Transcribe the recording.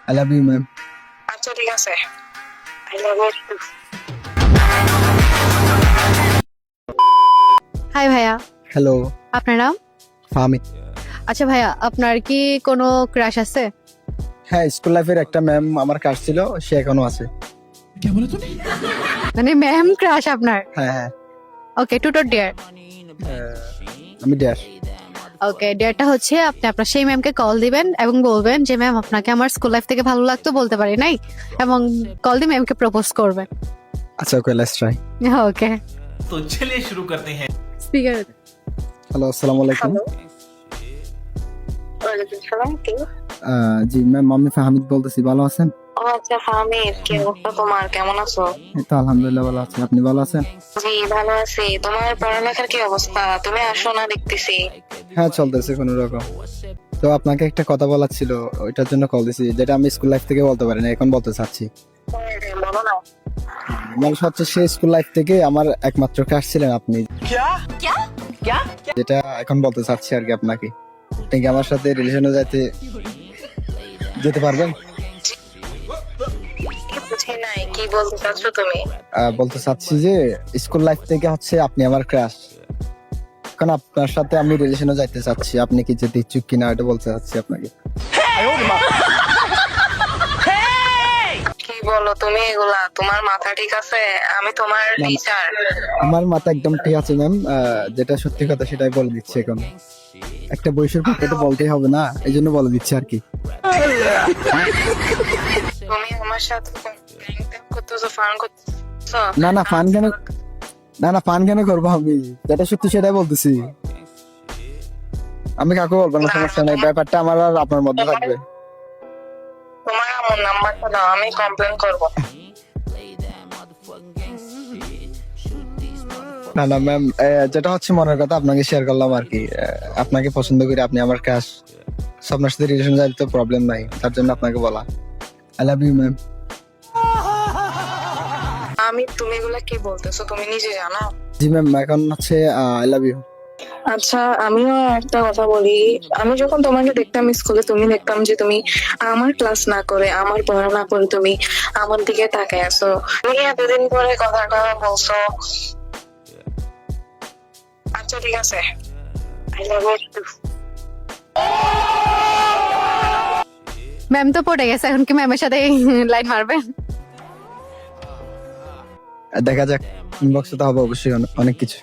I love you, ma'am. আচ্ছা ঠিক আছে আই লাভ ইউ। হাই ভাইয়া, Hello, আপনার নাম? ফাহামি। আচ্ছা ভাইয়া, আপনার কি কোনো ক্রাশ আছে? হ্যাঁ, স্কুল লাইফের একটা ম্যাম আমার কাছ ছিল, সে এখনো আছে। মানে ম্যাম ক্রাশ আপনার? হ্যাঁ হ্যাঁ। ওকে, টুটোর ডিয়ার। আমি ড্যাশ। ওকে, ডিয়ারটা হচ্ছে আপনি আপনার সেই ম্যামকে কল দিবেন এবং বলবেন যে ম্যাম আপনাকে আমার স্কুল লাইফ থেকে ভালো লাগতো, বলতে পারি নাই, এবং কল দিয়ে ম্যামকে প্রপোজ করবেন। আচ্ছা, ওকে, লেটস ট্রাই। ওকে, तो चलिए शुरू करते हैं। স্পিকার। হ্যালো, আসসালামু আলাইকুম। হ্যালো ওয়ালাইকুম সালাম। কে? জি ম্যাম, আমি ফাহামিদ বলতেছি, ভালো আছেন? ও আচ্ছা ফাহমিদ, কি অবস্থা তোমার, কেমন আছো? এই তো আলহামদুলিল্লাহ ভালো আছি, আপনি ভালো আছেন? জি ভালো আছি। তোমার পড়ালেখার কি অবস্থা? তুমি আসো না দেখতেছি। হ্যাঁ, চলতেছে কোনো রকম। তো আপনাকে একটা কথা বলার ছিল, ওইটার জন্য কল দিছি, যেটা আমি স্কুল লাইফ থেকে বলতে পারি না, এখন বলতে চাচ্ছি। বলো না। মানুষ হচ্ছে সেই স্কুল লাইফ থেকে আমার একমাত্র ক্রাশ ছিলেন আপনি, যেটা এখন বলতে চাচ্ছি আর কি আপনাকে। আপনি কি আমার সাথে রিলেশনে যেতে পারবেন? কি বুঝি নাই, কি বলতে চাচ্ছ তুমি? বলতে চাচ্ছি যে স্কুল লাইফ থেকে হচ্ছে আপনি আমার ক্রাশ, এখন আপনার সাথে আমি রিলেশনে যাইতে চাচ্ছি, আপনি কি যেতে ইচ্ছুক কিনা এটা বলতে চাচ্ছি আপনাকে। কি বলো তুমি এগুলা? তোমার মাথা ঠিক আছে? আমি তোমার না। টিচার। আমার মাথা একদম ঠিক আছে ম্যাম, যেটা সত্যি কথা সেটাই বলে দিচ্ছি এখন। একটা বয়সের পক্ষে তো বলতেই হবে না, এই জন্য বলে দিচ্ছি আর কি। তুমি আমার সাথে করতেছো, ফান করতেছো? না না, ফান কেন, না না, ফান কেন করবো, আমি যেটা সত্যি সেটাই বলতেছি। আমি কাকু বলবো না, সমস্যা নেই, ব্যাপারটা আমার আর আপনার মধ্যে থাকবে। তোমার আমার নাম্বারটা দাও, আমি কমপ্লেন করবো। না না ম্যাম, যেটা হচ্ছে মনের কথা আপনাকে শেয়ার করলাম আর কি। আপনাকে পছন্দ করি, আপনি আমার ক্রাশ, আপনার সাথে রিলেশন যাইতে তো প্রবলেম নাই, তার জন্য আপনাকে বলা। I love you ma'am. তুমি এগুলা কি বলতেছো, তুমি নিজে জানো? জি ম্যাম, এখন হচ্ছে আই লাভ ইউ। আচ্ছা আমিও একটা কথা বলি, আমি যখন তোমাকে দেখতাম স্কুলে, তুমি দেখতাম যে তুমি আমার ক্লাস না করে, আমার পড়া না করে তুমি আমার দিকে তাকায় আছো। তুমি এতদিন পরে কথাটা বলছো। আচ্ছা ঠিক আছে, আই লাভ ইউ। ম্যাম তো পড়ে গেছে, এখন কি ম্যামের সাথে লাইন মারবেন? দেখা যাক, ইনবক্সে তো হবে অবশ্যই অনেক কিছু।